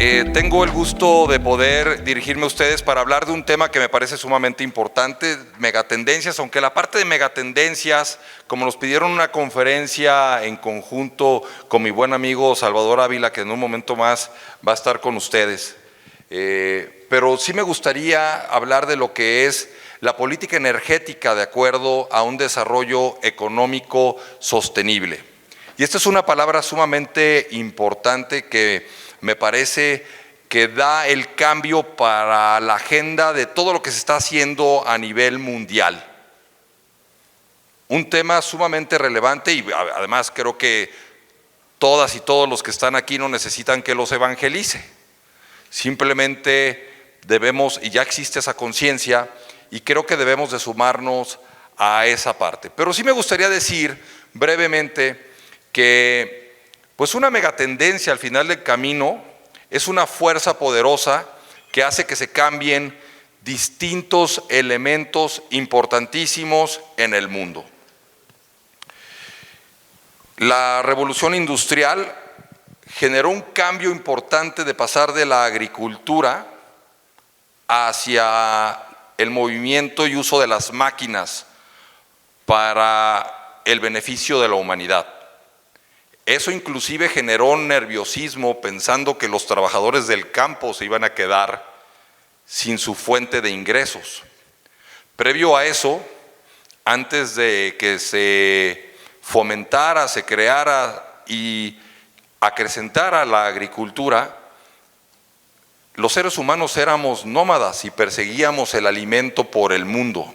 Tengo el gusto de poder dirigirme a ustedes para hablar de un tema que me parece sumamente importante, megatendencias, aunque la parte de megatendencias, como nos pidieron una conferencia en conjunto con mi buen amigo Salvador Ávila, que en un momento más va a estar con ustedes, pero sí me gustaría hablar de lo que es la política energética de acuerdo a un desarrollo económico sostenible. Y esta es una palabra sumamente importante que me parece que da el cambio para la agenda de todo lo que se está haciendo a nivel mundial. Un tema sumamente relevante y además creo que todas y todos los que están aquí no necesitan que los evangelice. Simplemente debemos, y ya existe esa conciencia, y creo que debemos de sumarnos a esa parte. Pero sí me gustaría decir brevemente que pues una megatendencia al final del camino es una fuerza poderosa que hace que se cambien distintos elementos importantísimos en el mundo. La revolución industrial generó un cambio importante de pasar de la agricultura hacia el movimiento y uso de las máquinas para el beneficio de la humanidad. Eso inclusive generó nerviosismo pensando que los trabajadores del campo se iban a quedar sin su fuente de ingresos. Previo a eso, antes de que se fomentara, se creara y acrecentara la agricultura, los seres humanos éramos nómadas y perseguíamos el alimento por el mundo.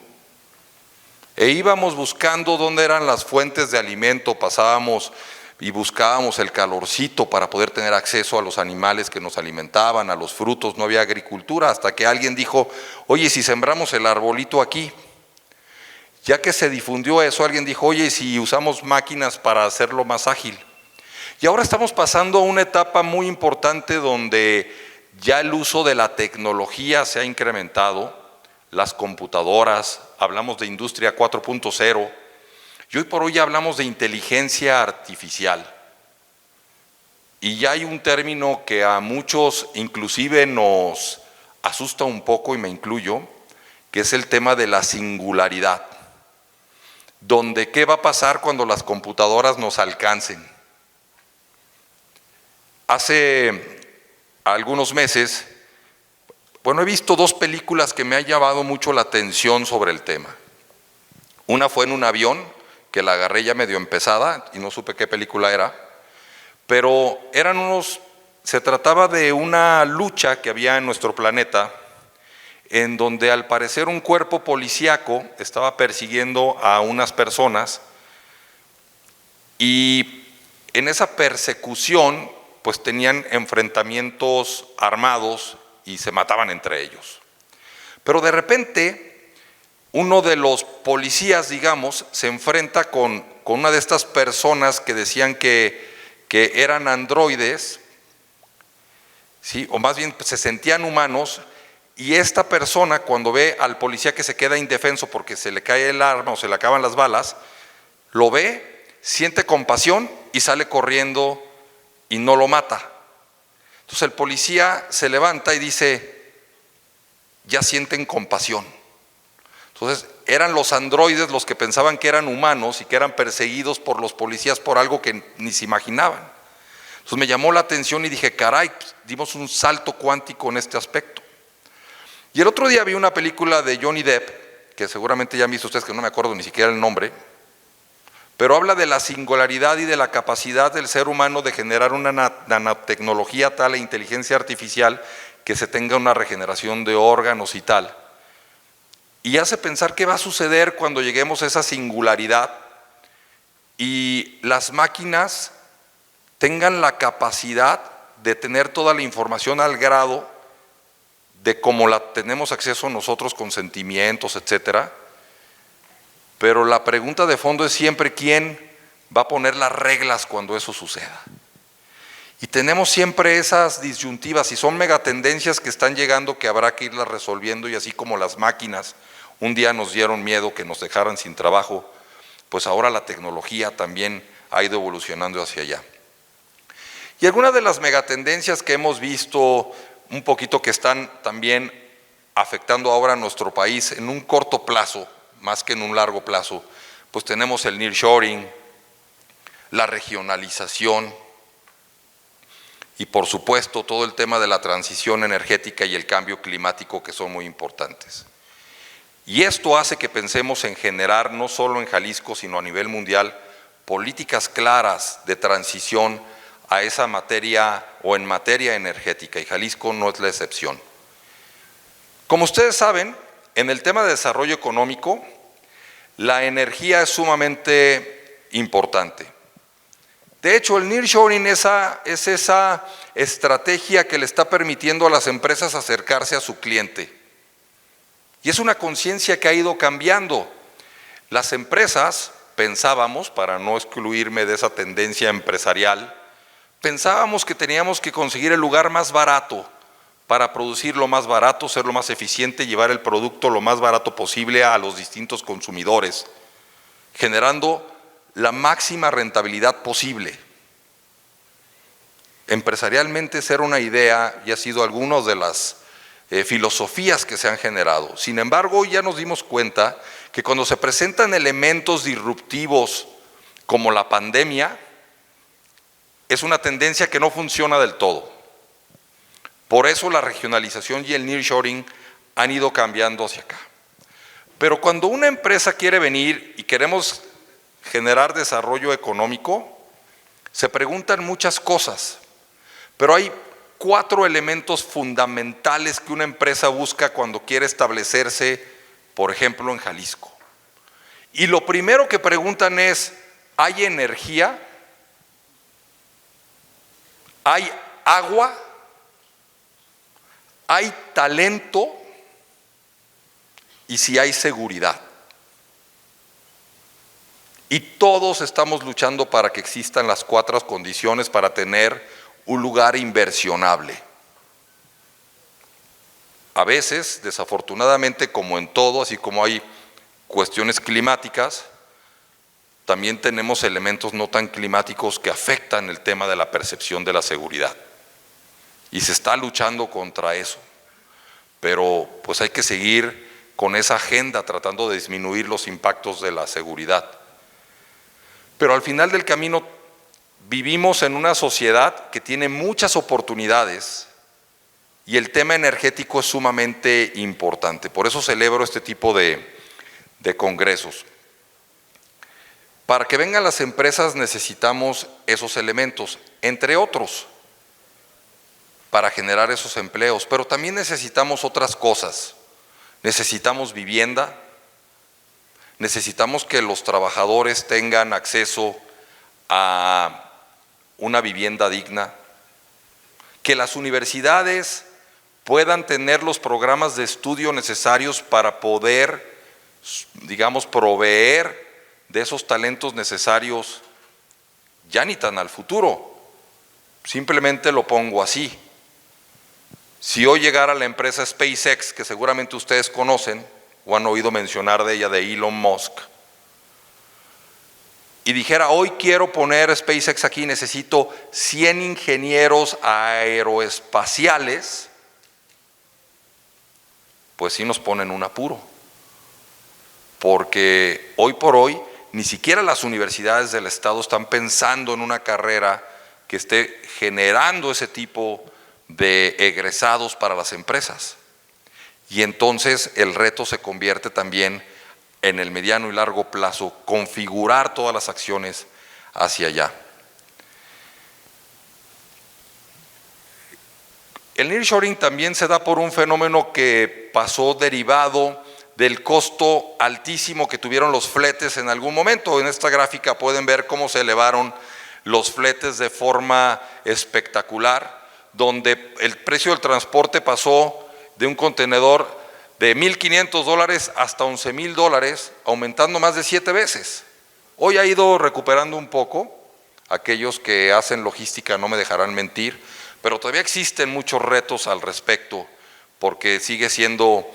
E íbamos buscando dónde eran las fuentes de alimento, pasábamos y buscábamos el calorcito para poder tener acceso a los animales que nos alimentaban, a los frutos. No había agricultura hasta que alguien dijo, oye, si sembramos el arbolito aquí. Ya que se difundió eso, alguien dijo, oye, si usamos máquinas para hacerlo más ágil. Y ahora estamos pasando a una etapa muy importante donde ya el uso de la tecnología se ha incrementado, las computadoras, hablamos de industria 4.0, y hoy por hoy ya hablamos de inteligencia artificial. Y ya hay un término que a muchos inclusive nos asusta un poco, y me incluyo, que es el tema de la singularidad. Donde qué va a pasar cuando las computadoras nos alcancen. Hace algunos meses, he visto dos películas que me han llamado mucho la atención sobre el tema. Una fue en un avión, que la agarré ya medio empezada y no supe qué película era, pero se trataba de una lucha que había en nuestro planeta, en donde al parecer un cuerpo policíaco estaba persiguiendo a unas personas y en esa persecución pues tenían enfrentamientos armados y se mataban entre ellos. Pero de repente uno de los policías, digamos, se enfrenta con una de estas personas que decían que eran androides, ¿sí? O más bien se sentían humanos, y esta persona cuando ve al policía que se queda indefenso porque se le cae el arma o se le acaban las balas, lo ve, siente compasión y sale corriendo y no lo mata. Entonces el policía se levanta y dice, ya sienten compasión. Entonces eran los androides los que pensaban que eran humanos y que eran perseguidos por los policías por algo que ni se imaginaban. Entonces me llamó la atención y dije, caray, dimos un salto cuántico en este aspecto. Y el otro día vi una película de Johnny Depp, que seguramente ya han visto ustedes, que no me acuerdo ni siquiera el nombre, pero habla de la singularidad y de la capacidad del ser humano de generar una nanotecnología tal e inteligencia artificial que se tenga una regeneración de órganos y tal. Y hace pensar qué va a suceder cuando lleguemos a esa singularidad y las máquinas tengan la capacidad de tener toda la información al grado de cómo la tenemos acceso nosotros con sentimientos, etcétera. Pero la pregunta de fondo es siempre quién va a poner las reglas cuando eso suceda. Y tenemos siempre esas disyuntivas y son megatendencias que están llegando que habrá que irlas resolviendo, y así como las máquinas un día nos dieron miedo que nos dejaran sin trabajo, pues ahora la tecnología también ha ido evolucionando hacia allá. Y algunas de las megatendencias que hemos visto un poquito que están también afectando ahora a nuestro país en un corto plazo, más que en un largo plazo, pues tenemos el nearshoring, la regionalización y por supuesto todo el tema de la transición energética y el cambio climático, que son muy importantes. Y esto hace que pensemos en generar, no solo en Jalisco, sino a nivel mundial, políticas claras de transición a esa materia o en materia energética, y Jalisco no es la excepción. Como ustedes saben, en el tema de desarrollo económico, la energía es sumamente importante. De hecho, el nearshoring es esa estrategia que le está permitiendo a las empresas acercarse a su cliente. Y es una conciencia que ha ido cambiando. Las empresas, pensábamos, para no excluirme de esa tendencia empresarial, pensábamos que teníamos que conseguir el lugar más barato para producir lo más barato, ser lo más eficiente, llevar el producto lo más barato posible a los distintos consumidores, generando la máxima rentabilidad posible. Empresarialmente ser una idea y ha sido algunas de las filosofías que se han generado. Sin embargo, hoy ya nos dimos cuenta que cuando se presentan elementos disruptivos como la pandemia, es una tendencia que no funciona del todo. Por eso la regionalización y el nearshoring han ido cambiando hacia acá. Pero cuando una empresa quiere venir y queremos generar desarrollo económico, se preguntan muchas cosas, pero hay 4 elementos fundamentales que una empresa busca cuando quiere establecerse, por ejemplo, en Jalisco. Y lo primero que preguntan es, ¿hay energía? ¿Hay agua? ¿Hay talento? Y si hay seguridad. Y todos estamos luchando para que existan las 4 condiciones para tener un lugar inversionable. A veces, desafortunadamente, como en todo, así como hay cuestiones climáticas, también tenemos elementos no tan climáticos que afectan el tema de la percepción de la seguridad. Y se está luchando contra eso. Pero pues hay que seguir con esa agenda tratando de disminuir los impactos de la seguridad. Pero al final del camino vivimos en una sociedad que tiene muchas oportunidades y el tema energético es sumamente importante. Por eso celebro este tipo de congresos. Para que vengan las empresas necesitamos esos elementos, entre otros, para generar esos empleos, pero también necesitamos otras cosas. Necesitamos vivienda, necesitamos que los trabajadores tengan acceso a una vivienda digna, que las universidades puedan tener los programas de estudio necesarios para poder, digamos, proveer de esos talentos necesarios ya ni tan al futuro. Simplemente lo pongo así. Si hoy llegara la empresa SpaceX, que seguramente ustedes conocen o han oído mencionar de ella, de Elon Musk, y dijera, hoy quiero poner SpaceX aquí, necesito 100 ingenieros aeroespaciales, pues sí nos ponen un apuro. Porque hoy por hoy, ni siquiera las universidades del Estado están pensando en una carrera que esté generando ese tipo de egresados para las empresas. Y entonces el reto se convierte también en el mediano y largo plazo, configurar todas las acciones hacia allá. El nearshoring también se da por un fenómeno que pasó derivado del costo altísimo que tuvieron los fletes en algún momento. En esta gráfica pueden ver cómo se elevaron los fletes de forma espectacular, donde el precio del transporte pasó de un contenedor de $1,500 hasta $11,000, aumentando más de 7 veces. Hoy ha ido recuperando un poco, aquellos que hacen logística no me dejarán mentir, pero todavía existen muchos retos al respecto, porque sigue siendo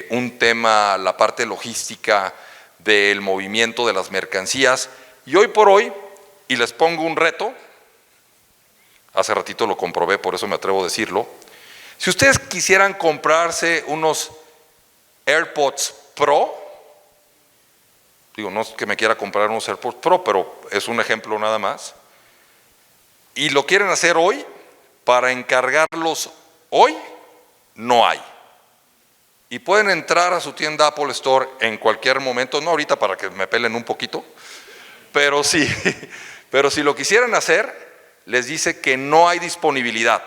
un tema la parte logística del movimiento de las mercancías. Y hoy por hoy, y les pongo un reto, hace ratito lo comprobé, por eso me atrevo a decirlo. Si ustedes quisieran comprarse unos AirPods Pro, digo, no es que me quiera comprar unos AirPods Pro, pero es un ejemplo nada más, y lo quieren hacer hoy, para encargarlos hoy, no hay. Y pueden entrar a su tienda Apple Store en cualquier momento, no ahorita para que me pelen un poquito, pero sí, pero si lo quisieran hacer, les dice que no hay disponibilidad.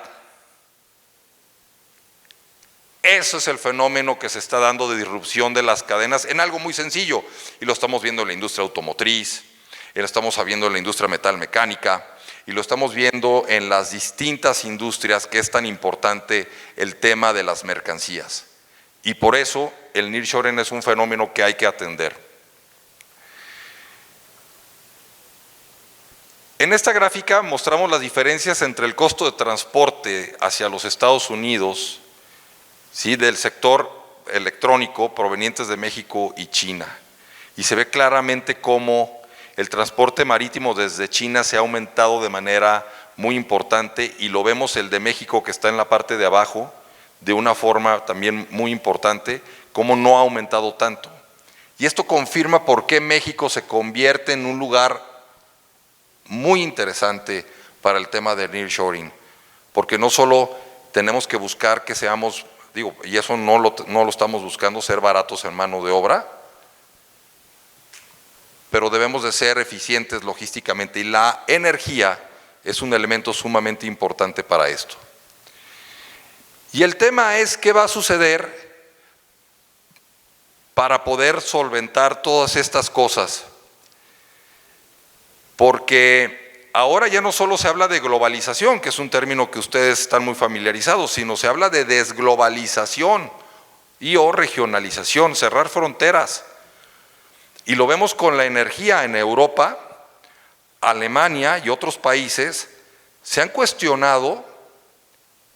Eso es el fenómeno que se está dando de disrupción de las cadenas en algo muy sencillo, y lo estamos viendo en la industria automotriz, y lo estamos viendo en la industria metalmecánica, y lo estamos viendo en las distintas industrias que es tan importante el tema de las mercancías. Y por eso el nearshoring es un fenómeno que hay que atender. En esta gráfica mostramos las diferencias entre el costo de transporte hacia los Estados Unidos, ¿sí?, del sector electrónico provenientes de México y China. Y se ve claramente cómo el transporte marítimo desde China se ha aumentado de manera muy importante, y lo vemos el de México, que está en la parte de abajo, de una forma también muy importante, cómo no ha aumentado tanto. Y esto confirma por qué México se convierte en un lugar muy interesante para el tema del nearshoring, porque no solo tenemos que buscar que seamos, digo, y eso no lo estamos buscando, ser baratos en mano de obra, pero debemos de ser eficientes logísticamente, y la energía es un elemento sumamente importante para esto. Y el tema es qué va a suceder para poder solventar todas estas cosas, porque ahora ya no solo se habla de globalización, que es un término que ustedes están muy familiarizados, sino se habla de desglobalización y o regionalización, cerrar fronteras. Y lo vemos con la energía en Europa. Alemania y otros países se han cuestionado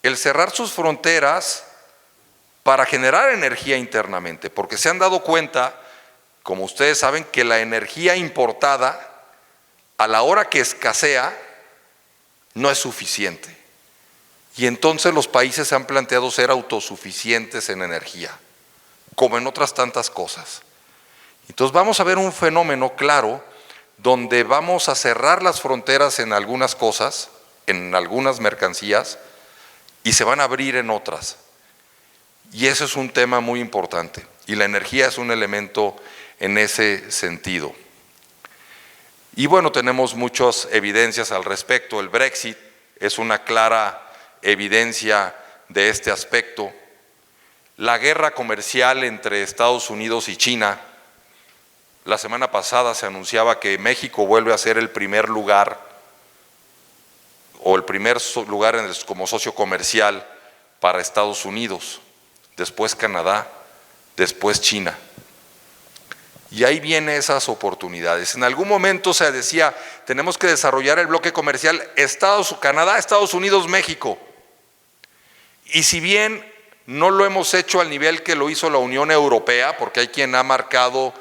el cerrar sus fronteras para generar energía internamente, porque se han dado cuenta, como ustedes saben, que la energía importada, a la hora que escasea, no es suficiente. Y entonces los países se han planteado ser autosuficientes en energía, como en otras tantas cosas. Entonces vamos a ver un fenómeno claro, donde vamos a cerrar las fronteras en algunas cosas, en algunas mercancías, y se van a abrir en otras. Y eso es un tema muy importante, y la energía es un elemento en ese sentido. Y bueno, tenemos muchas evidencias al respecto. El Brexit es una clara evidencia de este aspecto. La guerra comercial entre Estados Unidos y China. La semana pasada se anunciaba que México vuelve a ser el primer lugar, o el primer lugar como socio comercial para Estados Unidos, después Canadá, después China. Y ahí vienen esas oportunidades. En algún momento se decía, tenemos que desarrollar el bloque comercial Canadá, Estados Unidos, México. Y si bien no lo hemos hecho al nivel que lo hizo la Unión Europea, porque hay quien ha marcado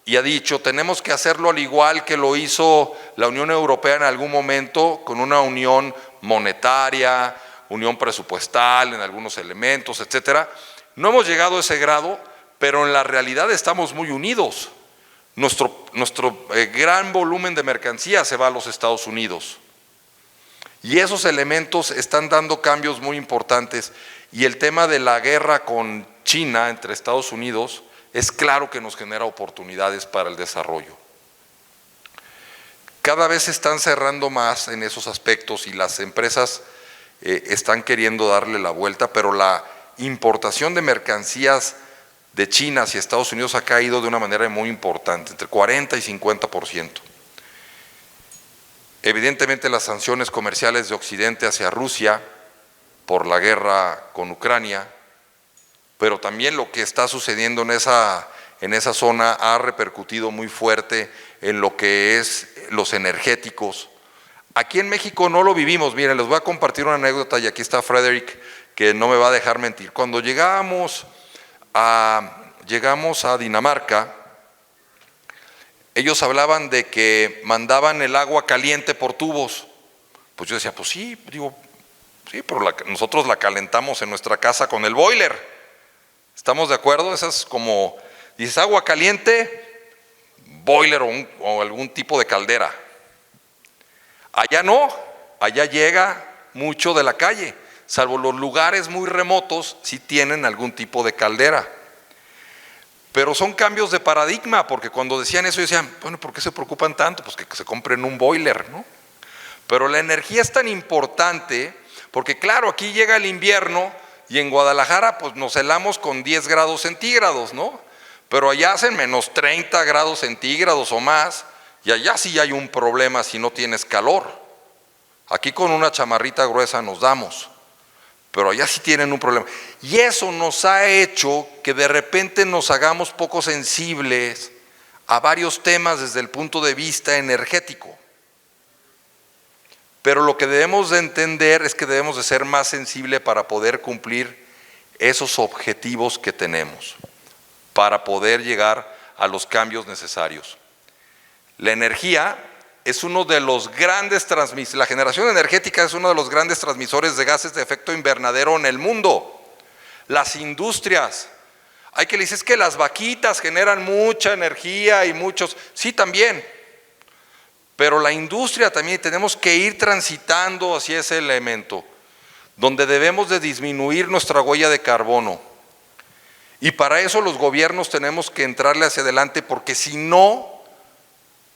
y ha dicho, tenemos que hacerlo al igual que lo hizo la Unión Europea en algún momento, con una unión monetaria, unión presupuestal en algunos elementos, etcétera. No hemos llegado a ese grado, pero en la realidad estamos muy unidos. Nuestro gran volumen de mercancía se va a los Estados Unidos. Y esos elementos están dando cambios muy importantes. Y el tema de la guerra con China, entre Estados Unidos, es claro que nos genera oportunidades para el desarrollo. Cada vez se están cerrando más en esos aspectos, y las empresas están queriendo darle la vuelta, pero la importación de mercancías de China hacia Estados Unidos ha caído de una manera muy importante, entre 40 y 50%. Evidentemente las sanciones comerciales de Occidente hacia Rusia por la guerra con Ucrania, pero también lo que está sucediendo en esa zona ha repercutido muy fuerte en lo que es los energéticos. Aquí en México no lo vivimos. Miren, les voy a compartir una anécdota, y aquí está Frederick, que no me va a dejar mentir. Cuando llegamos a Dinamarca, ellos hablaban de que mandaban el agua caliente por tubos, Pues yo decía, pues sí, digo, sí, pero nosotros la calentamos en nuestra casa con el boiler. ¿Estamos de acuerdo? Esa es como, dices, agua caliente, boiler o algún tipo de caldera. Allá no, allá llega mucho de la calle, salvo los lugares muy remotos, sí tienen algún tipo de caldera. Pero son cambios de paradigma, porque cuando decían eso decían, bueno, ¿por qué se preocupan tanto? Pues que se compren un boiler, ¿no? Pero la energía es tan importante, porque claro, aquí llega el invierno y en Guadalajara pues nos helamos con 10 grados centígrados, ¿no? Pero allá hacen menos 30 grados centígrados o más, y allá sí hay un problema si no tienes calor. Aquí con una chamarrita gruesa nos damos, pero allá sí tienen un problema. Y eso nos ha hecho que de repente nos hagamos poco sensibles a varios temas desde el punto de vista energético. Pero lo que debemos de entender es que debemos de ser más sensibles para poder cumplir esos objetivos que tenemos, para poder llegar a los cambios necesarios. La energía es uno de los grandes transmisores, la generación energética es uno de los grandes transmisores de gases de efecto invernadero en el mundo. Las industrias, hay que decir, es que las vaquitas generan mucha energía y muchos, sí también, pero la industria también tenemos que ir transitando hacia ese elemento, donde debemos de disminuir nuestra huella de carbono. Y para eso los gobiernos tenemos que entrarle hacia adelante, porque si no,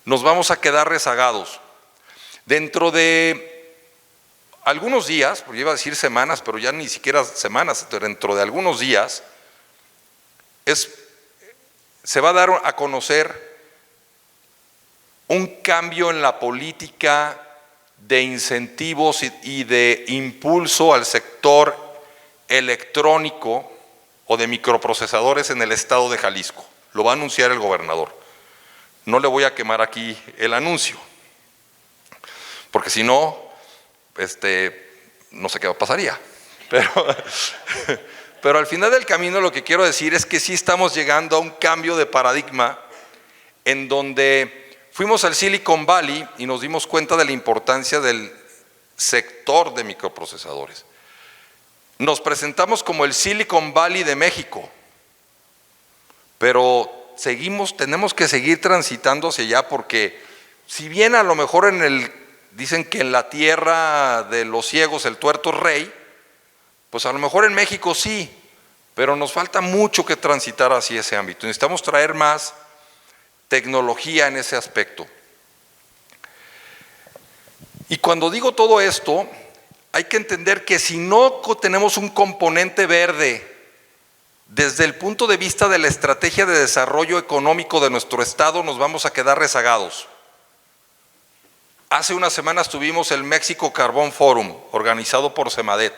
nos vamos a quedar rezagados. Dentro de algunos días, porque iba a decir semanas, pero ya ni siquiera semanas, dentro de algunos días, se va a dar a conocer un cambio en la política de incentivos y de impulso al sector electrónico o de microprocesadores en el estado de Jalisco. Lo va a anunciar el gobernador. No le voy a quemar aquí el anuncio, porque si no, no sé qué pasaría. Pero al final del camino lo que quiero decir es que sí estamos llegando a un cambio de paradigma en donde fuimos al Silicon Valley y nos dimos cuenta de la importancia del sector de microprocesadores. Nos presentamos como el Silicon Valley de México, pero tenemos que seguir transitando hacia allá, porque si bien a lo mejor dicen que en la tierra de los ciegos el tuerto es rey, pues a lo mejor en México sí, pero nos falta mucho que transitar hacia ese ámbito. Necesitamos traer más tecnología en ese aspecto. Y cuando digo todo esto, hay que entender que si no tenemos un componente verde desde el punto de vista de la estrategia de desarrollo económico de nuestro estado, nos vamos a quedar rezagados. Hace unas semanas tuvimos el México Carbón Forum, organizado por Semadet.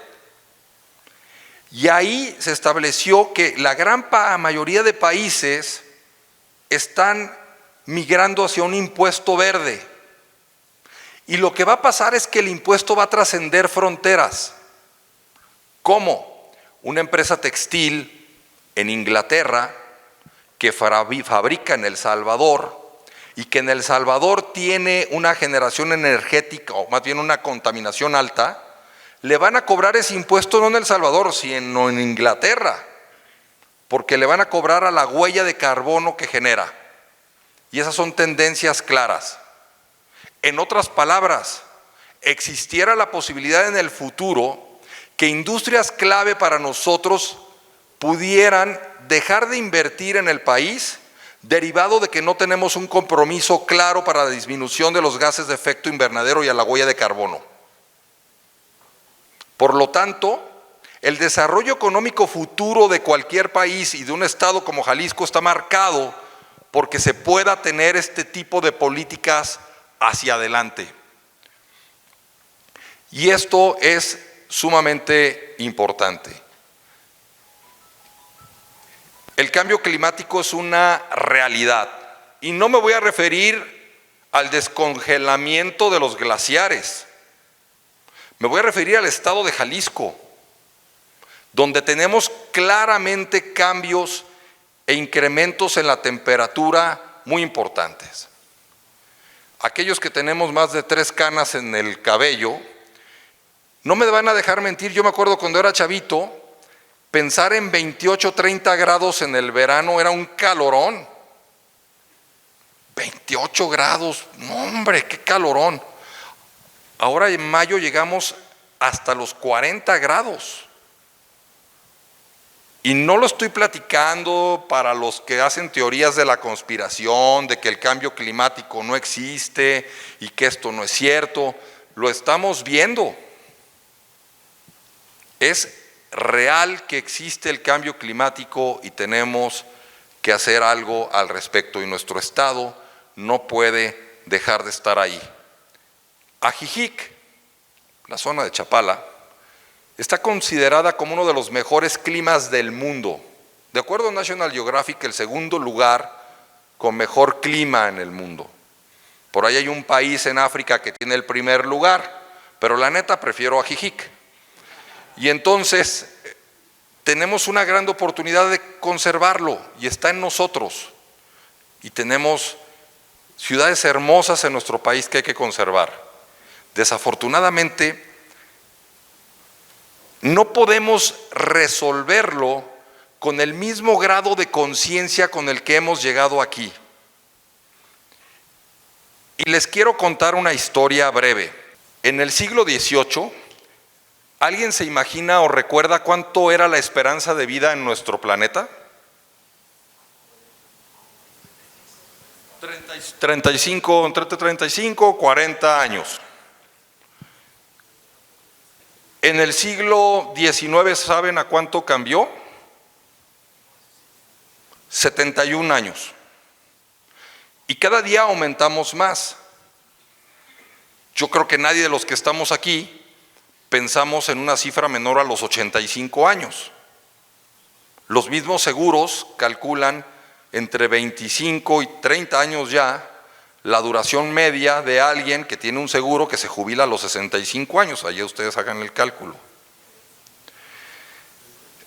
Y ahí se estableció que la gran mayoría de países están migrando hacia un impuesto verde. Y lo que va a pasar es que el impuesto va a trascender fronteras. ¿Cómo? Una empresa textil en Inglaterra que fabrica en El Salvador y que en El Salvador tiene una generación energética, o más bien una contaminación alta, le van a cobrar ese impuesto no en El Salvador, sino en Inglaterra, porque le van a cobrar a la huella de carbono que genera. Y esas son tendencias claras. En otras palabras, existiera la posibilidad en el futuro que industrias clave para nosotros pudieran dejar de invertir en el país, derivado de que no tenemos un compromiso claro para la disminución de los gases de efecto invernadero y a la huella de carbono. Por lo tanto, el desarrollo económico futuro de cualquier país y de un estado como Jalisco está marcado porque se pueda tener este tipo de políticas hacia adelante. Y esto es sumamente importante. El cambio climático es una realidad y no me voy a referir al descongelamiento de los glaciares. Me voy a referir al estado de Jalisco, donde tenemos claramente cambios e incrementos en la temperatura muy importantes. aquellos que tenemos más de 3 canas en el cabello, no me van a dejar mentir, yo me acuerdo cuando era chavito, pensar en 28, 30 grados en el verano era un calorón. 28 grados, no hombre, qué calorón. Ahora en mayo llegamos hasta los 40 grados. Y no lo estoy platicando para los que hacen teorías de la conspiración, de que el cambio climático no existe y que esto no es cierto. Lo estamos viendo. Es real que existe el cambio climático y tenemos que hacer algo al respecto y nuestro estado no puede dejar de estar ahí. Ajijic, la zona de Chapala, está considerada como uno de los mejores climas del mundo. De acuerdo a National Geographic, el segundo lugar con mejor clima en el mundo. Por ahí hay un país en África que tiene el primer lugar, pero la neta prefiero Ajijic. Y entonces tenemos una gran oportunidad de conservarlo y está en nosotros. Y tenemos ciudades hermosas en nuestro país que hay que conservar. Desafortunadamente, no podemos resolverlo con el mismo grado de conciencia con el que hemos llegado aquí. Y les quiero contar una historia breve. En el siglo XVIII, ¿alguien se imagina o recuerda cuánto era la esperanza de vida en nuestro planeta? 35, entre 35 y 40 años. En el siglo XIX, ¿saben a cuánto cambió? 71 años. Y cada día aumentamos más. Yo creo que nadie de los que estamos aquí pensamos en una cifra menor a los 85 años. Los mismos seguros calculan entre 25 y 30 años ya la duración media de alguien que tiene un seguro que se jubila a los 65 años. Allí ustedes hagan el cálculo.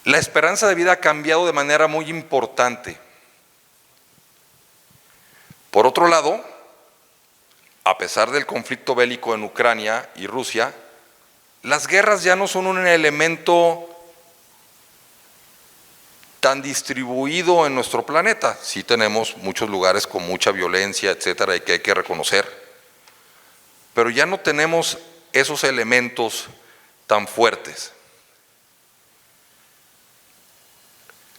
La esperanza de vida ha cambiado de manera muy importante. Por otro lado, a pesar del conflicto bélico en Ucrania y Rusia, las guerras ya no son un elemento tan distribuido en nuestro planeta. Sí tenemos muchos lugares con mucha violencia, etcétera, y que hay que reconocer. Pero ya no tenemos esos elementos tan fuertes.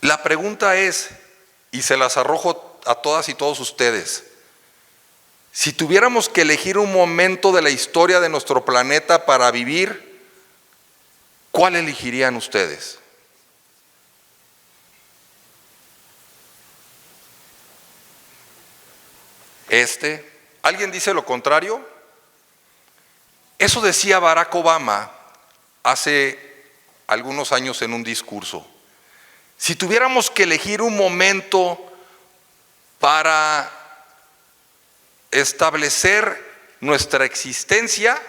La pregunta es, y se las arrojo a todas y todos ustedes, si tuviéramos que elegir un momento de la historia de nuestro planeta para vivir, ¿cuál elegirían ustedes? ¿Alguien dice lo contrario? Eso decía Barack Obama hace algunos años en un discurso. Si tuviéramos que elegir un momento para establecer nuestra existencia,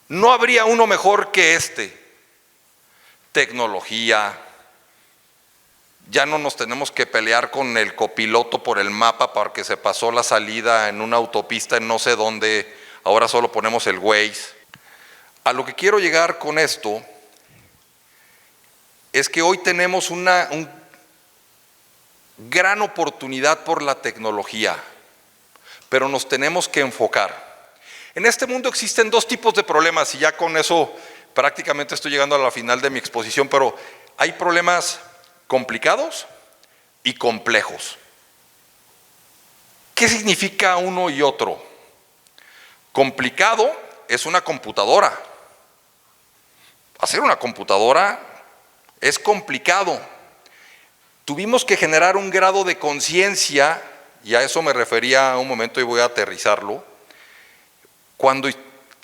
no habría uno mejor que este. Tecnología. Ya no nos tenemos que pelear con el copiloto por el mapa porque se pasó la salida en una autopista en no sé dónde, ahora solo ponemos el Waze. A lo que quiero llegar con esto es que hoy tenemos una gran oportunidad por la tecnología, pero nos tenemos que enfocar. En este mundo existen dos tipos de problemas y ya con eso prácticamente estoy llegando a la final de mi exposición, pero hay problemas complicados y complejos. ¿Qué significa uno y otro? Complicado es una computadora. Hacer una computadora es complicado. Tuvimos que generar un grado de conciencia, y a eso me refería un momento y voy a aterrizarlo. Cuando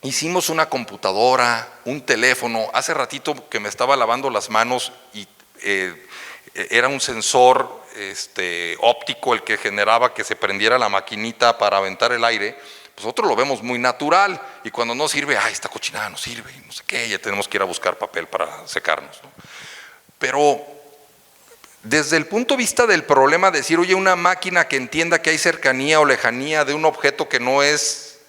hicimos una computadora, un teléfono, hace ratito que me estaba lavando las manos y era un sensor óptico el que generaba que se prendiera la maquinita para aventar el aire. Nosotros lo vemos muy natural y cuando no sirve, ay, esta cochinada no sirve y no sé qué, ya tenemos que ir a buscar papel para secarnos, ¿no? Pero desde el punto de vista del problema, decir, oye, una máquina que entienda que hay cercanía o lejanía de un objeto que no es,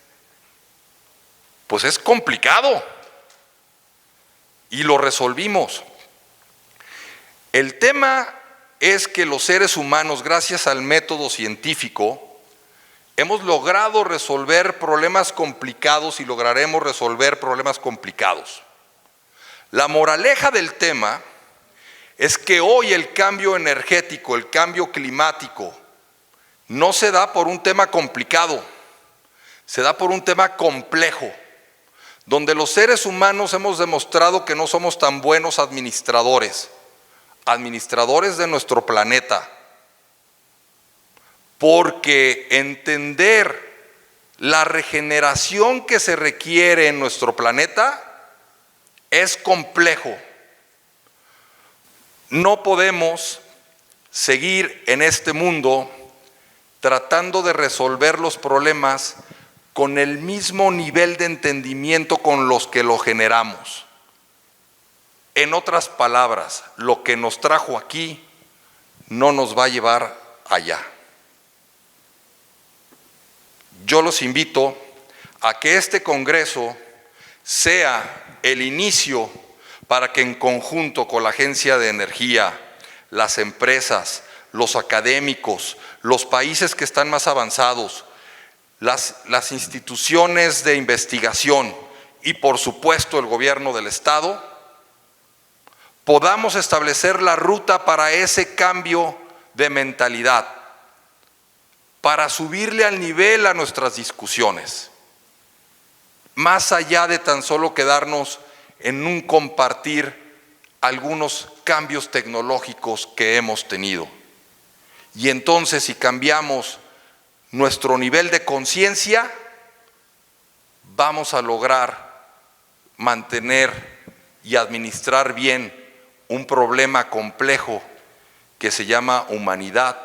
pues es complicado. Y lo resolvimos. El tema es que los seres humanos, gracias al método científico, hemos logrado resolver problemas complicados y lograremos resolver problemas complicados. La moraleja del tema es que hoy el cambio energético, el cambio climático, no se da por un tema complicado, se da por un tema complejo, donde los seres humanos hemos demostrado que no somos tan buenos administradores de nuestro planeta, porque entender la regeneración que se requiere en nuestro planeta es complejo. No podemos seguir en este mundo tratando de resolver los problemas con el mismo nivel de entendimiento con los que lo generamos. En otras palabras, lo que nos trajo aquí no nos va a llevar allá. Yo los invito a que este Congreso sea el inicio para que en conjunto con la Agencia de Energía, las empresas, los académicos, los países que están más avanzados, las instituciones de investigación y por supuesto el gobierno del Estado, podamos establecer la ruta para ese cambio de mentalidad, para subirle al nivel a nuestras discusiones, más allá de tan solo quedarnos en un compartir algunos cambios tecnológicos que hemos tenido. Y entonces, si cambiamos nuestro nivel de conciencia, vamos a lograr mantener y administrar bien un problema complejo que se llama humanidad,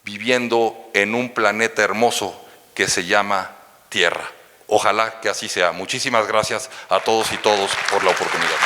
viviendo en un planeta hermoso que se llama Tierra. Ojalá que así sea. Muchísimas gracias a todos y todas por la oportunidad.